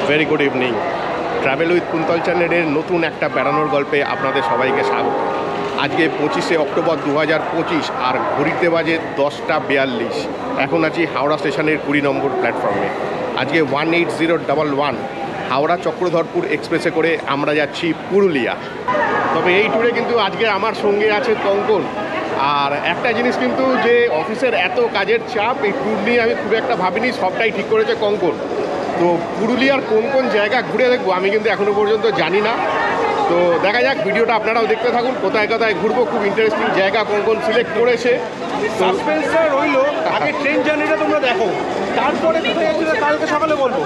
Very good evening. Travel with Kuntal চ্যানেলের নতুন একটা বেড়ানোর গল্পে আপনাদের সবাইকে স্বাগত। আজকে 25শে অক্টোবর 2025 আর ঘড়িতে বাজে 10:42। এখন আছি হাওড়া স্টেশনের 20 নম্বর প্ল্যাটফর্মে। আজকে 18011 হাওড়া চক্রধরপুর এক্সপ্রেসে করে আমরা যাচ্ছি পুরুলিয়া। তবে এই ট্যুরে কিন্তু আজকে আমার সঙ্গে আছে কঙ্কন। আর একটা জিনিস কিন্তু যে অফিসের এত কাজের চাপ, এই ট্যুর নিয়ে আমি খুব একটা ভাবিনি, সবটাই ঠিক করেছে কঙ্কন। তো পুরুলিয়ার কোন কোন জায়গা ঘুরে দেখবো আমি কিন্তু এখনও পর্যন্ত জানি না। তো দেখা যাক, ভিডিওটা আপনারাও দেখতে থাকুন। কোথায় কোথায় ঘুরবো, খুব ইন্টারেস্টিং জায়গা কঙ্কন সিলেক্ট করেছে। সাসপেন্সটা রইলো, আগে ট্রেন জার্নিটা তোমরা দেখো, তারপরে কোথায় যাচ্ছি কালকে সকালে বলবো।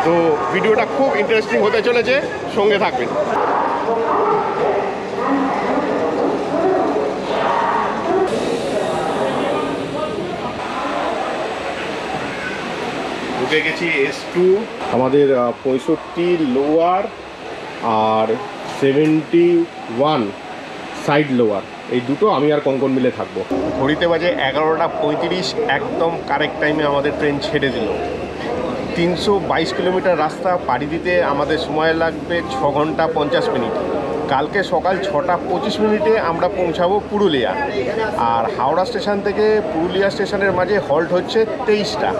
তো ভিডিওটা খুব ইন্টারেস্টিং হতে চলেছে, সঙ্গে থাকবেন। ঢুকে গেছি S2। আমাদের 65 লোয়ার আর 71 সাইড লোয়ার, এই দুটো আমি আর কঙ্কন মিলে থাকবো। ঘড়িতে বাজে 11:35, একদম কারেক্ট টাইমে আমাদের ট্রেন ছেড়ে দিল। 322 কিলোমিটার রাস্তা পাড়ি দিতে আমাদের সময় লাগবে 6 ঘন্টা 50 মিনিট। কালকে সকাল 6:25 আমরা পৌঁছাবো পুরুলিয়া। আর হাওড়া স্টেশন থেকে পুরুলিয়া স্টেশনের মাঝে হল্ট হচ্ছে 23টা।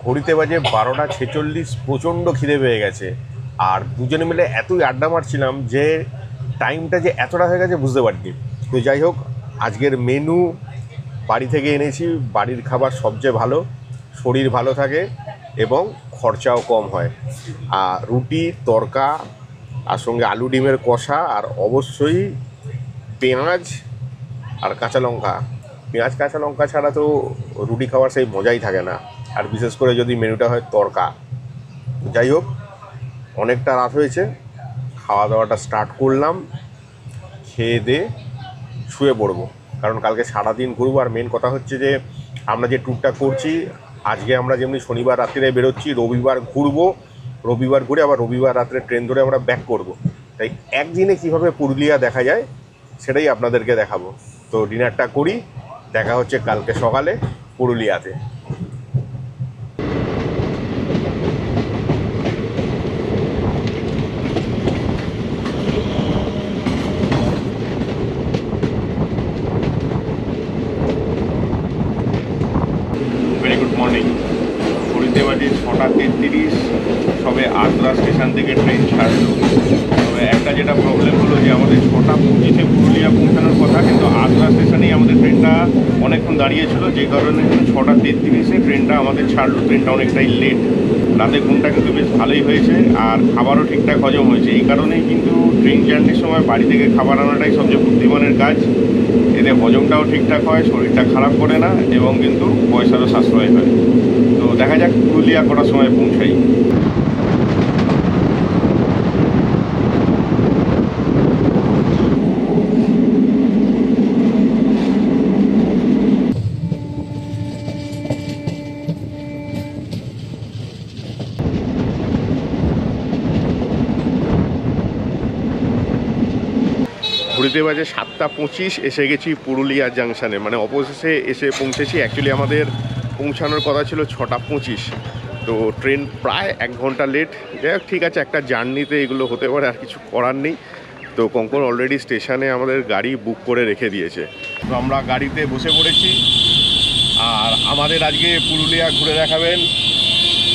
ঘড়িতে বাজে 12:46, প্রচণ্ড খিদে পেয়ে গেছে। আর দুজনে মিলে এতই আড্ডা মারছিলাম যে টাইমটা যে এতটা হয়ে গেছে বুঝতে পারিনি। তো যাই হোক, আজকের মেনু বাড়ি থেকে এনেছি। বাড়ির খাবার সবচেয়ে ভালো, শরীর ভালো থাকে এবং খরচাও কম হয়। আর রুটি, তড়কা, আর সঙ্গে আলু ডিমের কষা, আর অবশ্যই পেঁয়াজ আর কাঁচা লঙ্কা। পেঁয়াজ কাঁচা লঙ্কা ছাড়া তো রুটি খাওয়ার সেই মজাই থাকে না, আর বিশেষ করে যদি মেনুটা হয় তড়কা। যাই হোক, অনেকটা রাত হয়েছে, খাওয়া দাওয়াটা স্টার্ট করলাম। খেয়ে দিয়ে শুয়ে পড়বো, কারণ কালকে সারাদিন ঘুরবো। আর মেন কথা হচ্ছে যে আমরা যে ট্যুরটা করছি, আজকে আমরা যেমনি শনিবার রাত্রে বেরোচ্ছি, রবিবার ঘুরবো, রবিবার ঘুরে আবার রবিবার রাত্রে ট্রেন ধরে আমরা ব্যাক করব। তাই একদিনে কীভাবে পুরুলিয়া দেখা যায় সেটাই আপনাদেরকে দেখাবো। তো ডিনারটা করি, দেখা হচ্ছে কালকে সকালে পুরুলিয়াতে। Very good morning. ঘড়িতে বাজে 6:33, সবে আদ্রা স্টেশন থেকে ট্রেন ছাড়লো। তবে একটা যেটা প্রবলেম হলো যে আমাদের 6:25 পুরুলিয়া পৌঁছানোর কথা, কিন্তু আদ্রা স্টেশনেই আমাদের ট্রেনটা অনেকক্ষণ দাঁড়িয়েছিল, যে কারণে 6:33 ট্রেনটা আমাদের ছাড়লো। ট্রেনটা অনেকটাই লেট। রাতে ঘুমটা কিন্তু বেশ ভালোই হয়েছে, আর খাবারও ঠিকঠাক হজম হয়েছে। এই কারণেই কিন্তু ট্রেন জার্নির সময় বাড়ি থেকে খাবার আনাটাই সবচেয়ে বুদ্ধিমানের কাজ। এতে হজমটাও ঠিকঠাক হয়, শরীরটা খারাপ করে না, এবং কিন্তু পয়সারও সাশ্রয় হয়। তো দেখা যাক পুরুলিয়া কটার সময় পৌঁছাই। ঘড়িতে বাজে 7:25, এসে গেছি পুরুলিয়া জাংশনে, মানে অপোজিটে এসে পৌঁছেছি। অ্যাকচুয়ালি আমাদের পৌঁছানোর কথা ছিল 6:25, তো ট্রেন প্রায় 1 ঘন্টা লেট। যাই হোক, ঠিক আছে, একটা জার্নিতে এগুলো হতে পারে, আর কিছু করার নেই। তো কঙ্কন অলরেডি স্টেশনে আমাদের গাড়ি বুক করে রেখে দিয়েছে। তো আমরা গাড়িতে বসে পড়েছি। আর আমাদের আজকে পুরুলিয়া ঘুরে দেখাবেন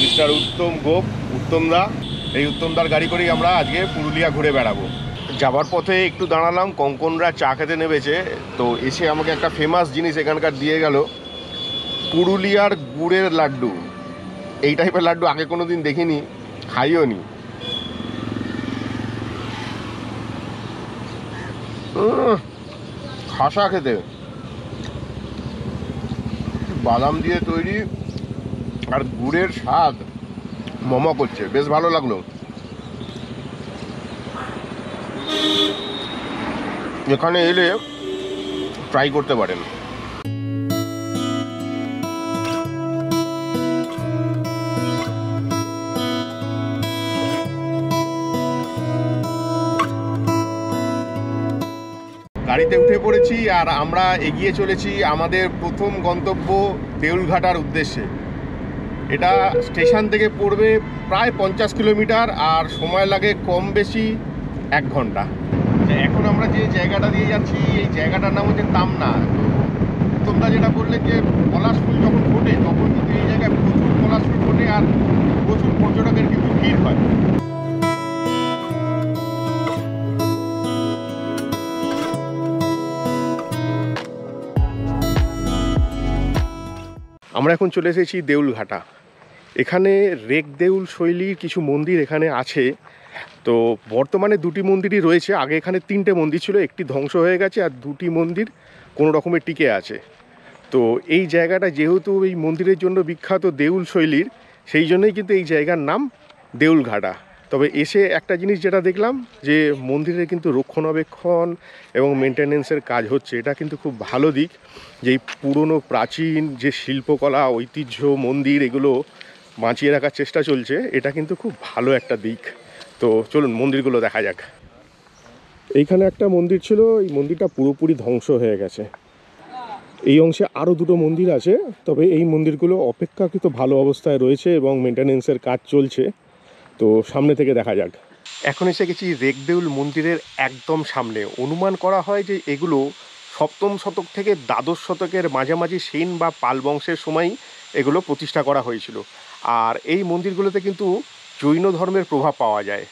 মিস্টার উত্তম গোপ, উত্তমদা। এই উত্তমদার গাড়ি করেই আমরা আজকে পুরুলিয়া ঘুরে বেড়াবো। যাবার পথে একটু দাঁড়ালাম, কঙ্কনরা চা খেতে নেমেছে। তো এসে আমাকে একটা ফেমাস জিনিস এখানকার দিয়ে গেল, পুরুলিয়ার গুড়ের লাড্ডু। এই টাইপের লাড্ডু আগে কোনো দিন দেখিনি, খাইও নি। খাসা খেতে, বাদাম দিয়ে তৈরি, আর গুড়ের স্বাদ মমা করছে, বেশ ভালো লাগলো। এখানে এলে ট্রাই করতে পারেন। গাড়িতে উঠে পড়েছি আর আমরা এগিয়ে চলেছি আমাদের প্রথম গন্তব্য দেউলঘাটার উদ্দেশ্যে। এটা স্টেশন থেকে পড়বে প্রায় 50 কিলোমিটার আর সময় লাগে কম বেশি 1 ঘন্টা। এখন আমরা যে জায়গাটা দিয়ে যাচ্ছি এই জায়গাটার নাম হচ্ছে তামনা। তো তোমরা যেটা বললে যে পলাশ ফুল যখন ফোটে তখন কিন্তু এই জায়গায় প্রচুর পলাশ ফুল ফোটে আর প্রচুর পর্যটকের কিন্তু ভিড় হয়। আমরা এখন চলে এসেছি দেউলঘাটা। এখানে রেক দেউল শৈলীর কিছু মন্দির এখানে আছে। তো বর্তমানে 2টি মন্দিরই রয়েছে। আগে এখানে 3টে মন্দির ছিল, একটি ধ্বংস হয়ে গেছে আর 2টি মন্দির কোনো রকমের টিকে আছে। তো এই জায়গাটা যেহেতু এই মন্দিরের জন্য বিখ্যাত দেউল শৈলীর, সেই জন্যই কিন্তু এই জায়গার নাম দেউলঘাটা। তবে এসে একটা জিনিস যেটা দেখলাম যে মন্দিরের কিন্তু রক্ষণাবেক্ষণ এবং মেনটেনেন্সের কাজ হচ্ছে, এটা কিন্তু খুব ভালো দিক। যে এই পুরনো প্রাচীন যে শিল্পকলা ঐতিহ্য মন্দির এগুলো বাঁচিয়ে রাখার চেষ্টা চলছে, এটা কিন্তু খুব ভালো একটা দিক। তো চলুন মন্দিরগুলো দেখা যাক। এইখানে একটা মন্দির ছিল, এই মন্দিরটা পুরোপুরি ধ্বংস হয়ে গেছে। এই অংশে আরও 2টো মন্দির আছে, তবে এই মন্দিরগুলো অপেক্ষাকৃত ভালো অবস্থায় রয়েছে এবং মেনটেনেন্সের কাজ চলছে। তো সামনে থেকে দেখা যাক। এখন এসে গেছি রেকদেউল মন্দিরের একদম সামনে। অনুমান করা হয় যে এগুলো 7ম শতক থেকে দ্বাদশ শতকের মাঝামাঝি সেন বা পাল বংশের সময় এগুলো প্রতিষ্ঠা করা হয়েছিল। আর এই মন্দিরগুলোতে কিন্তু জৈন ধর্মের প্রভাব পাওয়া যায়।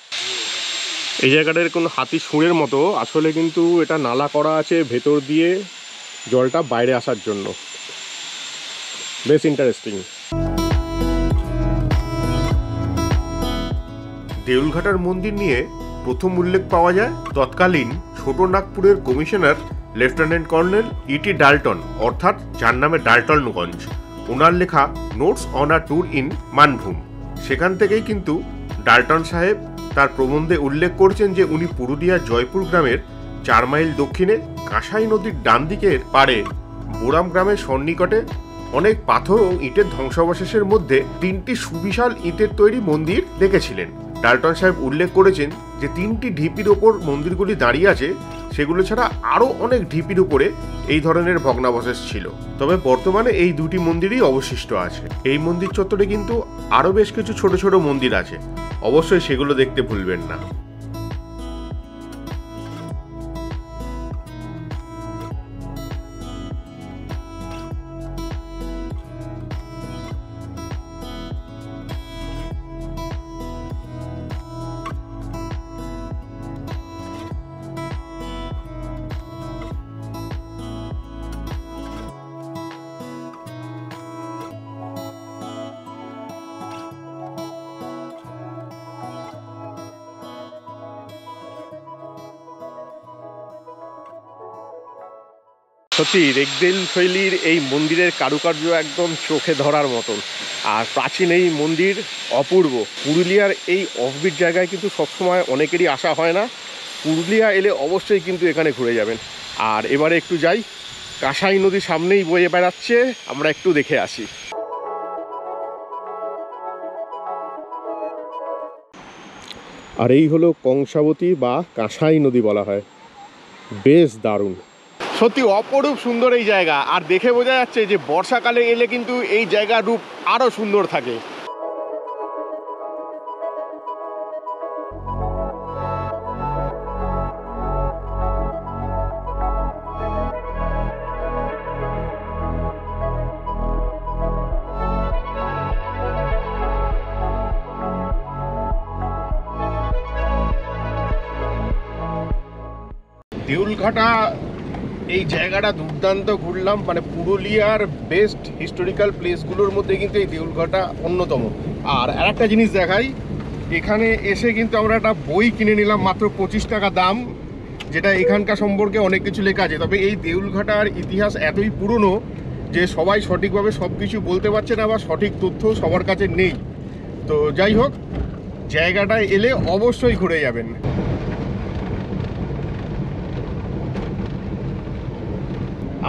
এই জায়গাটার কোনো হাতি সুঁড়ের মতো, আসলে কিন্তু এটা নালা করা আছে ভেতর দিয়ে জলটা বাইরে আসার জন্য। বেশ ইন্টারেস্টিং। দেউলঘাটার মন্দির নিয়ে প্রথম উল্লেখ পাওয়া যায় তৎকালীন ছোট নাগপুরের কমিশনার লেফটেন্যান্ট কর্নেল ইটি ডাল্টন, অর্থাৎ যার নামে ডাল্টনগঞ্জ, ওনার লেখা notes on a tour in Manbhum. সেখান থেকেই কিন্তু ডাল্টন সাহেব তার প্রবন্ধে উল্লেখ করছেন যে উনি পুরুলিয়ার জয়পুর গ্রামের 4 মাইল দক্ষিণে কাঁসাই নদীর ডান দিকের পাড়ে বোরাম গ্রামের সন্নিকটে অনেক পাথর ও ইটের ধ্বংসাবশেষের মধ্যে 3টি সুবিশাল ইটের তৈরি মন্দির দেখেছিলেন। ডাল্টন সাহেব উল্লেখ করেছেন যে 3টি ঢিপির ওপর মন্দিরগুলি দাঁড়িয়ে আছে, সেগুলো ছাড়া আরও অনেক ঢিপির উপরে এই ধরনের ভগ্নাবশেষ ছিল। তবে বর্তমানে এই 2টি মন্দিরই অবশিষ্ট আছে। এই মন্দির চত্বরে কিন্তু আরও বেশ কিছু ছোট ছোট মন্দির আছে, অবশ্যই সেগুলো দেখতে ভুলবেন না। সত্যি রেকদেউল শৈলীর এই মন্দিরের কারুকার্য একদম চোখে ধরার মতন। আর প্রাচীন এই মন্দির অপূর্ব। পুরুলিয়ার এই অফবিট জায়গায় কিন্তু সবসময় অনেকেরই আসা হয় না। পুরুলিয়া এলে অবশ্যই কিন্তু এখানে ঘুরে যাবেন। আর এবারে একটু যাই, কাঁসাই নদী সামনেই বয়ে বেড়াচ্ছে, আমরা একটু দেখে আসি। আর এই হলো কংসাবতী বা কাঁসাই নদী বলা হয়। বেশ দারুণ, সত্যি অপরূপ সুন্দর এই জায়গা। আর দেখে বোঝা যাচ্ছে যে বর্ষাকালে এলে কিন্তু এই জায়গার রূপ আরো সুন্দর থাকে। দেউলঘাটা এই জায়গাটা দুর্দান্ত ঘুরলাম। মানে পুরুলিয়ার বেস্ট হিস্টোরিক্যাল প্লেসগুলোর মধ্যে কিন্তু এই দেউলঘাটা অন্যতম। আর আরেকটা জিনিস দেখাই, এখানে এসে কিন্তু আমরা একটা বই কিনে নিলাম, মাত্র 25 টাকা দাম, যেটা এখানকার সম্পর্কে অনেক কিছু লেখা আছে। তবে এই দেউলঘাটার ইতিহাস এতই পুরনো যে সবাই সঠিকভাবে সব কিছু বলতে পারছে না বা সঠিক তথ্য সবার কাছে নেই। তো যাই হোক, জায়গাটায় এলে অবশ্যই ঘুরে যাবেন।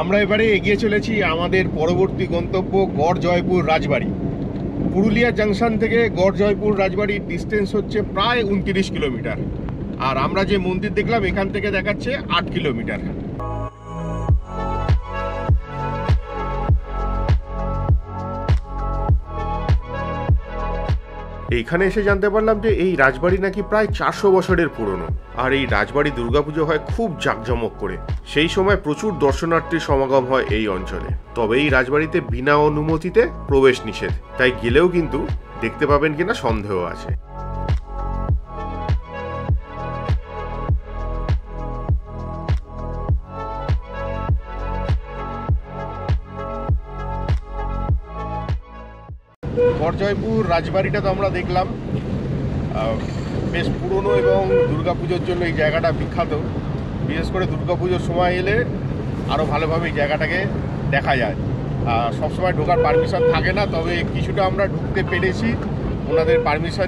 আমরা এবারে এগিয়ে চলেছি আমাদের পরবর্তী গন্তব্য গড় জয়পুর রাজবাড়ি। পুরুলিয়া জাংশন থেকে গড় জয়পুর রাজবাড়ির ডিস্টেন্স হচ্ছে প্রায় 29 কিলোমিটার। আর আমরা যে মন্দির দেখলাম এখান থেকে দেখাচ্ছে 8 কিলোমিটার। এইখানে এসে জানতে পারলাম যে এই রাজবাড়ি নাকি প্রায় 400 বছরের পুরনো, আর এই রাজবাড়ি দুর্গাপুজো হয় খুব জাঁকজমক করে। সেই সময় প্রচুর দর্শনার্থীর সমাগম হয় এই অঞ্চলে। তবে এই রাজবাড়িতে বিনা অনুমতিতে প্রবেশ নিষেধ, তাই গেলেও কিন্তু দেখতে পাবেন কিনা সন্দেহ আছে। করজয়পুর রাজবাড়িটা তো আমরা দেখলাম, বেশ পুরনো এবং দুর্গাপুজোর জন্য এই জায়গাটা বিখ্যাত। বিশেষ করে দুর্গাপুজোর সময় এলে আরও ভালোভাবে এই জায়গাটাকে দেখা যায়। সবসময় ঢোকার পারমিশন থাকে না, তবে কিছুটা আমরা ঢুকতে পেরেছি। ওনাদের পারমিশন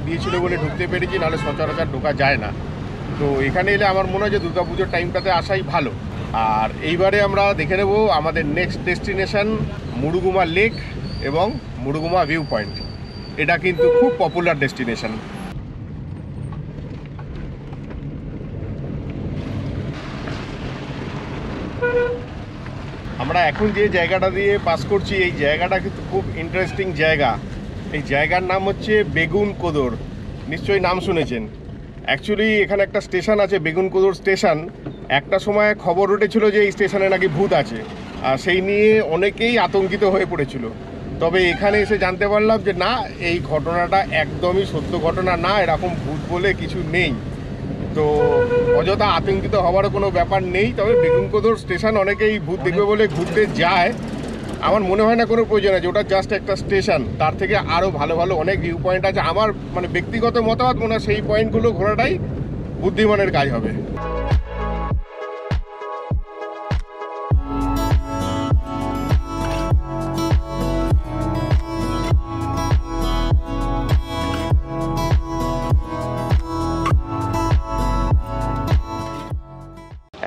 দিয়েছিল বলে ঢুকতে পেরেছি, নাহলে সচরাচর ঢোকা যায় না। তো এখানে এলে আমার মনে হয় যে দুর্গাপুজোর টাইমটাতে আসাই ভালো। আর এইবারে আমরা দেখে নেব আমাদের নেক্সট ডেস্টিনেশন মুরুগুমা লেক এবং মুরুগুমা ভিউ পয়েন্ট। এটা কিন্তু খুব পপুলার ডেস্টিনেশন। আমরা এখন যে জায়গাটা দিয়ে পাস করছি, এই জায়গাটা কিন্তু খুব ইন্টারেস্টিং জায়গা। এই জায়গার নাম হচ্ছে বেগুন কোদর, নিশ্চয়ই নাম শুনেছেন। অ্যাকচুয়ালি এখানে একটা স্টেশন আছে, বেগুন কোদর স্টেশন। একটা সময় খবর উঠেছিল যে এই স্টেশনে নাকি ভূত আছে, আর সেই নিয়ে অনেকেই আতঙ্কিত হয়ে পড়েছিল। তবে এখানে এসে জানতে পারলাম যে না, এই ঘটনাটা একদমই সত্য ঘটনা না, এরকম ভূত বলে কিছু নেই। তো অযথা আতঙ্কিত হওয়ারও কোনো ব্যাপার নেই। তবে বেগুনকোদর স্টেশন অনেকেই ভূত দেখবে বলে ঘুরতে যায়, আমার মনে হয় না কোনো প্রয়োজন আছে। ওটা জাস্ট একটা স্টেশন, তার থেকে আরও ভালো ভালো অনেক ভিউ পয়েন্ট আছে। আমার মানে ব্যক্তিগত মতামত মনে হয় সেই পয়েন্টগুলো ঘোরাটাই বুদ্ধিমানের কাজ হবে।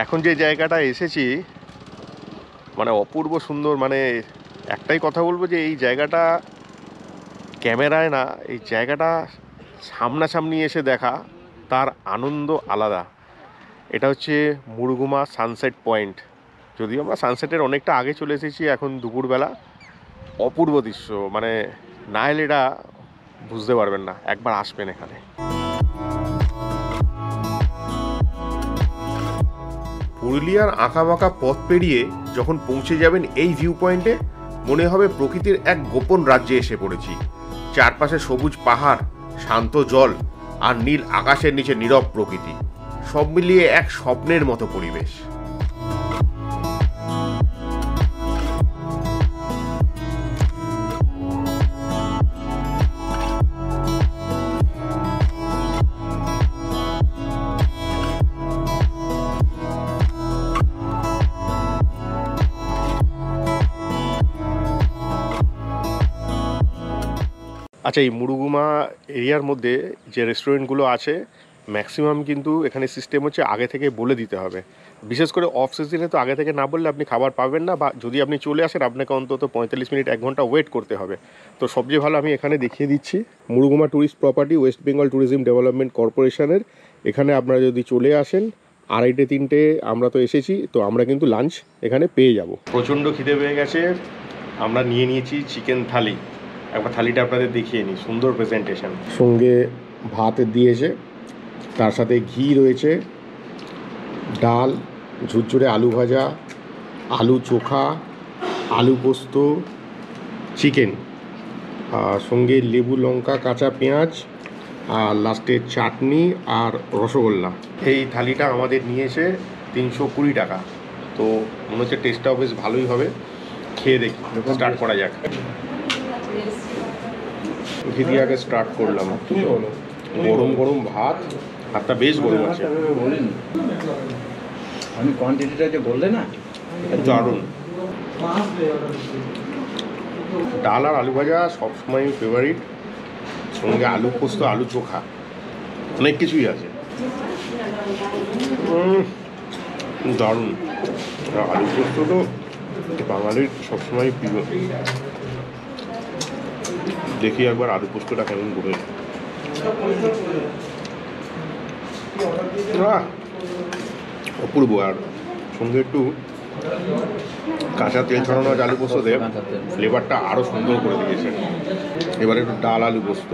এখন যে জায়গাটা এসেছি মানে অপূর্ব সুন্দর। মানে একটাই কথা বলবো যে এই জায়গাটা ক্যামেরায় না, এই জায়গাটা সামনাসামনি এসে দেখা তার আনন্দ আলাদা। এটা হচ্ছে মুরুগুমা সানসেট পয়েন্ট। যদিও আমরা সানসেটের অনেকটা আগে চলে এসেছি, এখন দুপুরবেলা। অপূর্ব দৃশ্য, মানে না এলে এটা বুঝতে পারবেন না, একবার আসবেন এখানে। পুরুলিয়ার আঁকাবাঁকা পথ পেরিয়ে যখন পৌঁছে যাবেন এই ভিউ পয়েন্টে, মনে হবে প্রকৃতির এক গোপন রাজ্যে এসে পড়েছি। চারপাশে সবুজ পাহাড়, শান্ত জল আর নীল আকাশের নিচে নীরব প্রকৃতি, সব মিলিয়ে এক স্বপ্নের মতো পরিবেশ। আচ্ছা, এই মুরুগুমা এরিয়ার মধ্যে যে রেস্টুরেন্টগুলো আছে ম্যাক্সিমাম কিন্তু এখানে সিস্টেম হচ্ছে আগে থেকে বলে দিতে হবে। বিশেষ করে অফ সিজনে তো আগে থেকে না বললে আপনি খাবার পাবেন না, বা যদি আপনি চলে আসেন আপনাকে অন্তত 45 মিনিট 1 ঘন্টা ওয়েট করতে হবে। তো সবচেয়ে ভালো আমি এখানে দেখিয়ে দিচ্ছি, Murguma tourist property, West Bengal tourism development কর্পোরেশনের। এখানে আপনারা যদি চলে আসেন 2:30-3টে, আমরা তো এসেছি, তো আমরা কিন্তু লাঞ্চ এখানে পেয়ে যাব। প্রচণ্ড খিদে পেয়ে গেছে, আমরা নিয়ে নিয়েছি চিকেন থালি। একবার থালিটা আপনাদের দেখিয়ে নিই, সুন্দর প্রেজেন্টেশন। সঙ্গে ভাত দিয়েছে, তার সাথে ঘি রয়েছে, ডাল, ঝুরঝুরে আলু ভাজা, আলু চোখা, আলু পোস্ত, চিকেন, আর সঙ্গে লেবু লঙ্কা কাঁচা পেঁয়াজ, আর লাস্টে চাটনি আর রসগোল্লা। এই থালিটা আমাদের নিয়েছে 320 টাকা। তো মনে হচ্ছে টেস্টটাও বেশ ভালোই হবে, খেয়ে দেখি। স্টার্ট করা যাক। ঘি দিয়ে আগে স্টার্ট করলাম। গরম গরম ভাত, ভাতটা বেশ গরম আছে। আমি কোয়ান্টিটিটা যে বললে না, দারুণ। ডাল আর আলু ভাজা সবসময় ফেভারিট, সঙ্গে আলু পোস্ত, আলু চোখা, অনেক কিছুই আছে। দারুণ। আলু পোস্ত তো বাঙালির সবসময় প্রিয়। দেখি একবার আলু পোস্তটা কেমন করে। অপূর্ব। আর সঙ্গে একটু কাঁচা তেল ছড়ানো আলু পোস্ত দেব, ফ্লেভারটা আরও সুন্দর করে দিয়েছে। এবারে একটু ডাল আলু পোস্ত,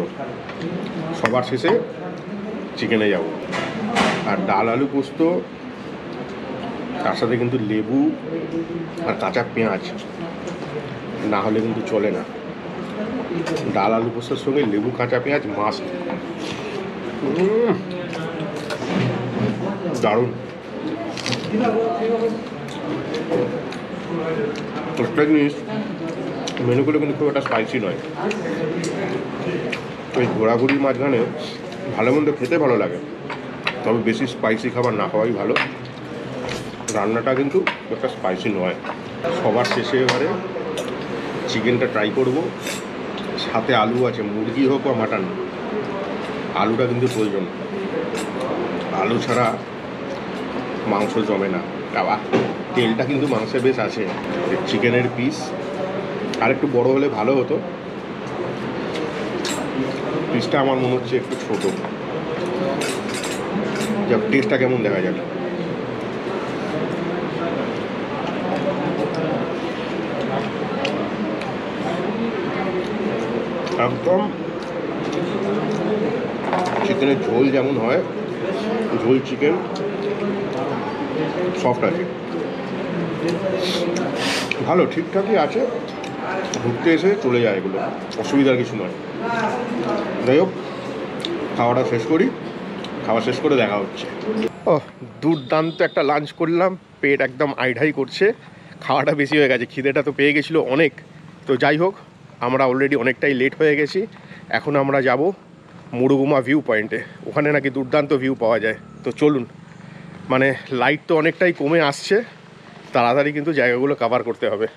সবার শেষে চিকেনে যাব। আর ডাল আলু পোস্ত তার সাথে কিন্তু লেবু আর কাঁচা পেঁয়াজ না হলে কিন্তু চলে না। ডাল আলু পোস্তর সঙ্গে লেবু কাঁচা পেঁয়াজ মাস্ট। দারুণ। একটা জিনিস, মেনুগুলো কিন্তু খুব একটা স্পাইসি নয়। ওই ঘোরাঘুরির মাঝখানে ভালো মন্দ খেতে ভালো লাগে, তবে বেশি স্পাইসি খাবার না খাওয়াই ভালো। রান্নাটা কিন্তু একটা স্পাইসি নয়। সবার শেষে এবারে চিকেনটা ট্রাই করব। সাথে আলু আছে, মুরগি হোক বা মাটন, আলুটা কিন্তু প্রয়োজন। আলু ছাড়া মাংস জমে না। আবার তেলটা কিন্তু মাংসে বেশ আছে। চিকেনের পিস আর একটু বড় হলে ভালো হতো, পিসটা আমার মনে হচ্ছে একটু ছোটো। যা টেস্টটা কেমন দেখা যাবে। একদম চিকেনের ঝোল যেমন হয়, ঝোল চিকেন সফট আছে, ভালো ঠিকঠাকই আছে। ঘুরতে এসে চলে যায়, এগুলো অসুবিধার কিছু নয়। যাই হোক, খাওয়াটা শেষ করি, খাওয়া শেষ করে দেখা হচ্ছে। ও দুর্দান্ত একটা লাঞ্চ করলাম, পেট একদম আইঢাই করছে। খাওয়াটা বেশি হয়ে গেছে, খিদেটা তো পেয়ে গেছিলো অনেক। তো যাই হোক, আমরা অলরেডি অনেকটাই লেট হয়ে গেছি। এখন আমরা যাব মুরুগুমা ভিউ পয়েন্টে। ওখানে নাকি দুর্দান্ত ভিউ পাওয়া যায়। তো চলুন, মানে লাইট তো অনেকটাই কমে আসছে, তাড়াতাড়ি কিন্তু জায়গাগুলো কভার করতে হবে।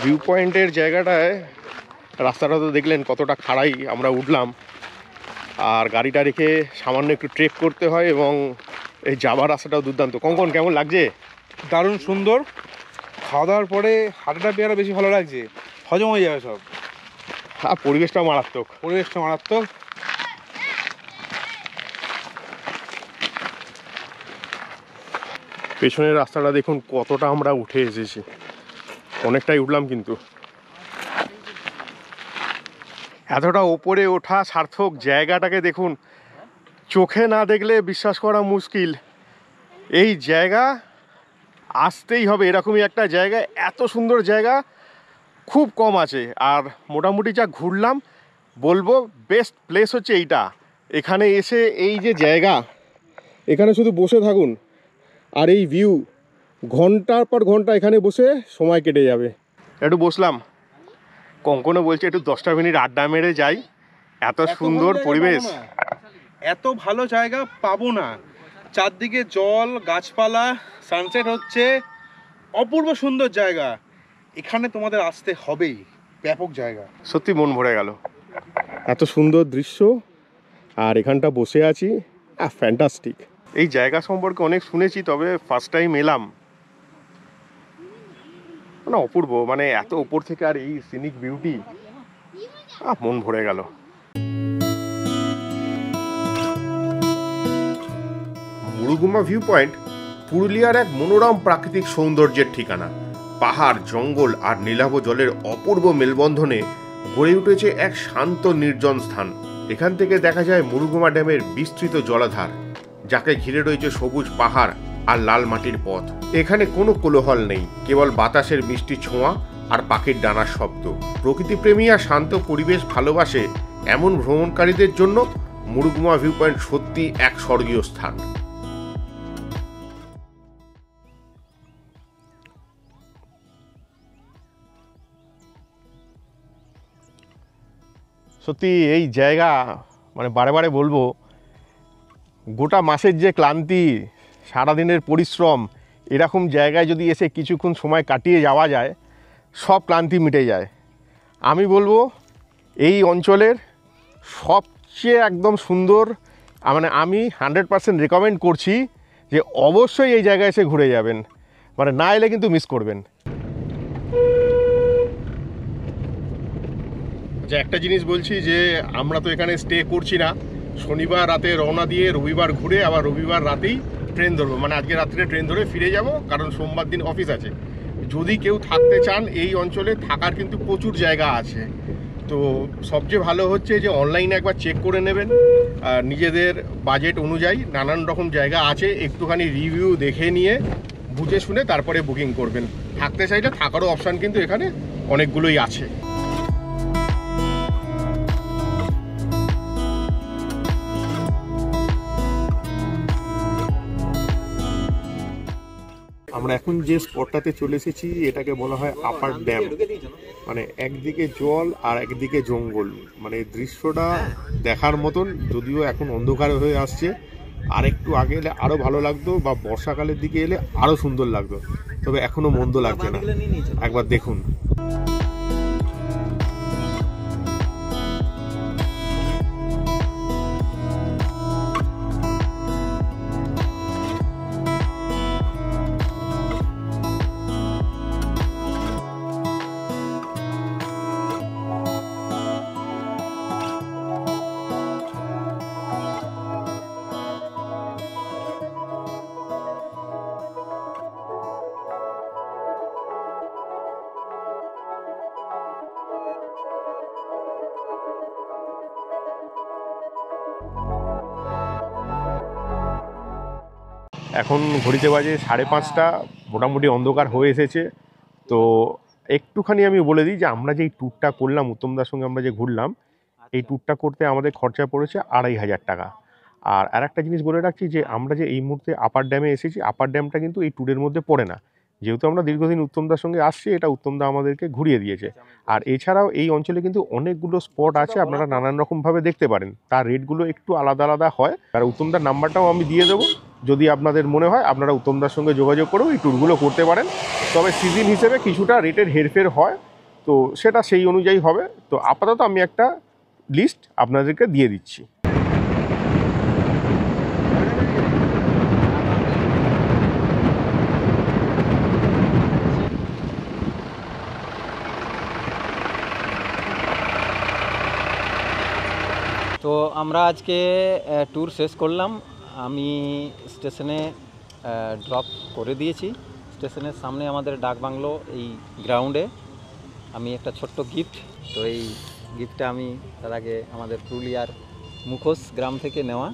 ভিউ পয়েন্টের জায়গাটায় রাস্তাটা তো দেখলেন কতটা খাড়াই। আমরা উঠলাম, আর গাড়িটা রেখে সামান্য একটু ট্রেক করতে হয়, এবং এই যাবার রাস্তাটাও দুর্দান্ত। কঙ্কন, কেমন লাগছে? দারুণ সুন্দর। খাওয়া দাওয়ার পরে হাঁটাটা পেয়ারা বেশি ভালো লাগছে, হজম হয়ে যাবে সব। আর পরিবেশটাও মারাত্মক। পরিবেশটা মারাত্মক। পেছনের রাস্তাটা দেখুন কতটা আমরা উঠে এসেছি, অনেকটাই উঠলাম কিন্তু। এতটা ওপরে ওঠা সার্থক। জায়গাটাকে দেখুন, চোখে না দেখলে বিশ্বাস করা মুশকিল। এই জায়গা আসতেই হবে, এরকমই একটা জায়গা। এত সুন্দর জায়গা খুব কম আছে। আর মোটামুটি যা ঘুরলাম, বলবো বেস্ট প্লেস হচ্ছে এইটা। এখানে এসে এই যে জায়গা, এখানে শুধু বসে থাকুন আর এই ভিউ, ঘন্টার পর ঘন্টা এখানে বসে সময় কেটে যাবে। একটু বসলাম, কঙ্কনও বলছে একটু 10টা মিনিট আড্ডা মেরে যাই। এত সুন্দর পরিবেশ, এত ভালো জায়গা পাবো না। চারদিকে জল, গাছপালা, সানসেট হচ্ছে, অপূর্ব সুন্দর জায়গা। এখানে তোমাদের আসতে হবেই, ব্যাপক জায়গা। সত্যি মন ভরে গেল। এত সুন্দর দৃশ্য, আর এখানটা বসে আছি, ফ্যান্টাস্টিক। এই জায়গা সম্পর্কে অনেক শুনেছি, তবে ফার্স্ট টাইম এলাম। মানে অপূর্ব, মানে এত উপর থেকে আর এই সিনিক বিউটি, মন ভরে গেল। মুরুগুমা ভিউ পয়েন্ট পুরুলিয়ার এক মনোরম প্রাকৃতিক সৌন্দর্যের ঠিকানা। পাহাড়, জঙ্গল আর নীলাভ জলের অপূর্ব মেলবন্ধনে গড়ে উঠেছে এক শান্ত নির্জন স্থান। এখান থেকে দেখা যায় মুরুগুমা ড্যামের বিস্তৃত জলাধার, যাকে ঘিরে রয়েছে সবুজ পাহাড় আর লাল মাটির পথ। এখানে কোনো কোলাহল নেই, কেবল বাতাসের মিষ্টি ছোঁয়া আর পাখির ডানার শব্দ। প্রকৃতিপ্রেমী আর শান্ত পরিবেশ ভালোবাসে এমন ভ্রমণকারীদের জন্য মুরুগুমা ভিউ পয়েন্ট সত্যি এক স্বর্গীয় স্থান। সত্যি এই জায়গা, মানে বারে বারে বলবো, গোটা মাসের যে ক্লান্তি, সারাদিনের পরিশ্রম, এরকম জায়গায় যদি এসে কিছুক্ষণ সময় কাটিয়ে যাওয়া যায়, সব ক্লান্তি মিটে যায়। আমি বলবো এই অঞ্চলের সবচেয়ে একদম সুন্দর মানে আমি 100% রেকমেন্ড করছি যে অবশ্যই এই জায়গায় এসে ঘুরে যাবেন, মানে না এলে কিন্তু মিস করবেন। যে একটা জিনিস বলছি যে আমরা তো এখানে স্টে করছি না, শনিবার রাতে রওনা দিয়ে রবিবার ঘুরে আবার রবিবার রাতেই ট্রেন ধরবো, মানে আজকে রাত্রে ট্রেন ধরে ফিরে যাব, কারণ সোমবার দিন অফিস আছে। যদি কেউ থাকতে চান এই অঞ্চলে থাকার কিন্তু প্রচুর জায়গা আছে। তো সবচেয়ে ভালো হচ্ছে যে অনলাইনে একবার চেক করে নেবেন, নিজেদের বাজেট অনুযায়ী নানান রকম জায়গা আছে, একটুখানি রিভিউ দেখে নিয়ে বুঝে শুনে তারপরে বুকিং করবেন। থাকতে চাইলে থাকারও অপশান কিন্তু এখানে অনেকগুলোই আছে। আমরা এখন যে স্পটটাতে চলে এসেছি এটাকে বলা হয় আপার ড্যাম, মানে একদিকে জল আর একদিকে জঙ্গল, মানে দৃশ্যটা দেখার মতন, যদিও এখন অন্ধকার হয়ে আসছে, আর একটু আগে এলে আরও ভালো লাগতো, বা বর্ষাকালের দিকে এলে আরও সুন্দর লাগতো, তবে এখনো মন্দ লাগছে না, একবার দেখুন। এখন ঘড়িতে বাজে 5:30, মোটামুটি অন্ধকার হয়ে এসেছে। তো একটুখানি আমি বলে দিই যে আমরা যে এই ট্যুরটা করলাম, উত্তমদার সঙ্গে আমরা যে ঘুরলাম, এই ট্যুরটা করতে আমাদের খরচা পড়েছে 2,500 টাকা। আর একটা জিনিস বলে রাখছি যে আমরা যে এই মুহূর্তে আপার ড্যামে এসেছি, আপার ড্যামটা কিন্তু এই ট্যুরের মধ্যে পড়ে না, যেহেতু আমরা দীর্ঘদিন উত্তমদার সঙ্গে আসছি, এটা উত্তমদা আমাদেরকে ঘুরিয়ে দিয়েছে। আর এছাড়াও এই অঞ্চলে কিন্তু অনেকগুলো স্পট আছে, আপনারা নানান রকমভাবে দেখতে পারেন, তার রেটগুলো একটু আলাদা আলাদা হয়। আর উত্তমদার নাম্বারটাও আমি দিয়ে দেবো, যদি আপনাদের মনে হয় আপনারা উত্তমদার সঙ্গে যোগাযোগ করেও এই ট্যুরগুলো করতে পারেন। তবে সিজন হিসেবে কিছুটা রেটের হেরফের হয়, তো সেটা সেই অনুযায়ী হবে। তো আপাতত আমি একটা লিস্ট আপনাদেরকে দিয়ে দিচ্ছি। তো আমরা আজকে ট্যুর শেষ করলাম। আমি স্টেশনে ড্রপ করে দিয়েছি। স্টেশনের সামনে আমাদের ডাকবাংলো, এই গ্রাউন্ডে আমি একটা ছোট্ট গিফট, তো এই গিফটটা আমি তার আগে আমাদের পুরুলিয়ার মুখোশ গ্রাম থেকে নেওয়া,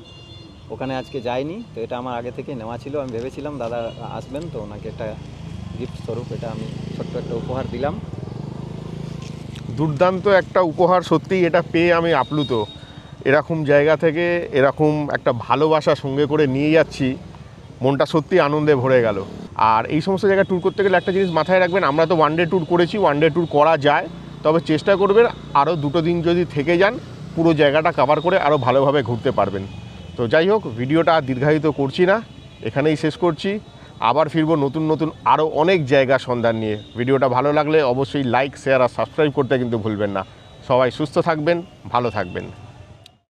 ওখানে আজকে যাইনি, তো এটা আমার আগে থেকে নেওয়া ছিল। আমি ভেবেছিলাম দাদা আসবেন, তো ওনাকে একটা গিফট স্বরূপ এটা আমি ছোট্ট একটা উপহার দিলাম। দুর্দান্ত একটা উপহার, সত্যিই এটা পেয়ে আমি আপ্লুত। এরকম জায়গা থেকে এরকম একটা ভালোবাসা সঙ্গে করে নিয়ে যাচ্ছি, মনটা সত্যি আনন্দে ভরে গেল। আর এই সমস্ত জায়গায় ট্যুর করতে গেলে একটা জিনিস মাথায় রাখবেন, আমরা তো ওয়ান ডে ট্যুর করেছি, ওয়ান ডে ট্যুর করা যায়, তবে চেষ্টা করবেন আরও 2 দিন যদি থেকে যান, পুরো জায়গাটা কভার করে আরও ভালোভাবে ঘুরতে পারবেন। তো যাই হোক, ভিডিওটা দীর্ঘায়িত করছি না, এখানেই শেষ করছি। আবার ফিরবো নতুন নতুন আরও অনেক জায়গা সন্ধান নিয়ে। ভিডিওটা ভালো লাগলে অবশ্যই লাইক, শেয়ার আর সাবস্ক্রাইব করতে কিন্তু ভুলবেন না। সবাই সুস্থ থাকবেন, ভালো থাকবেন।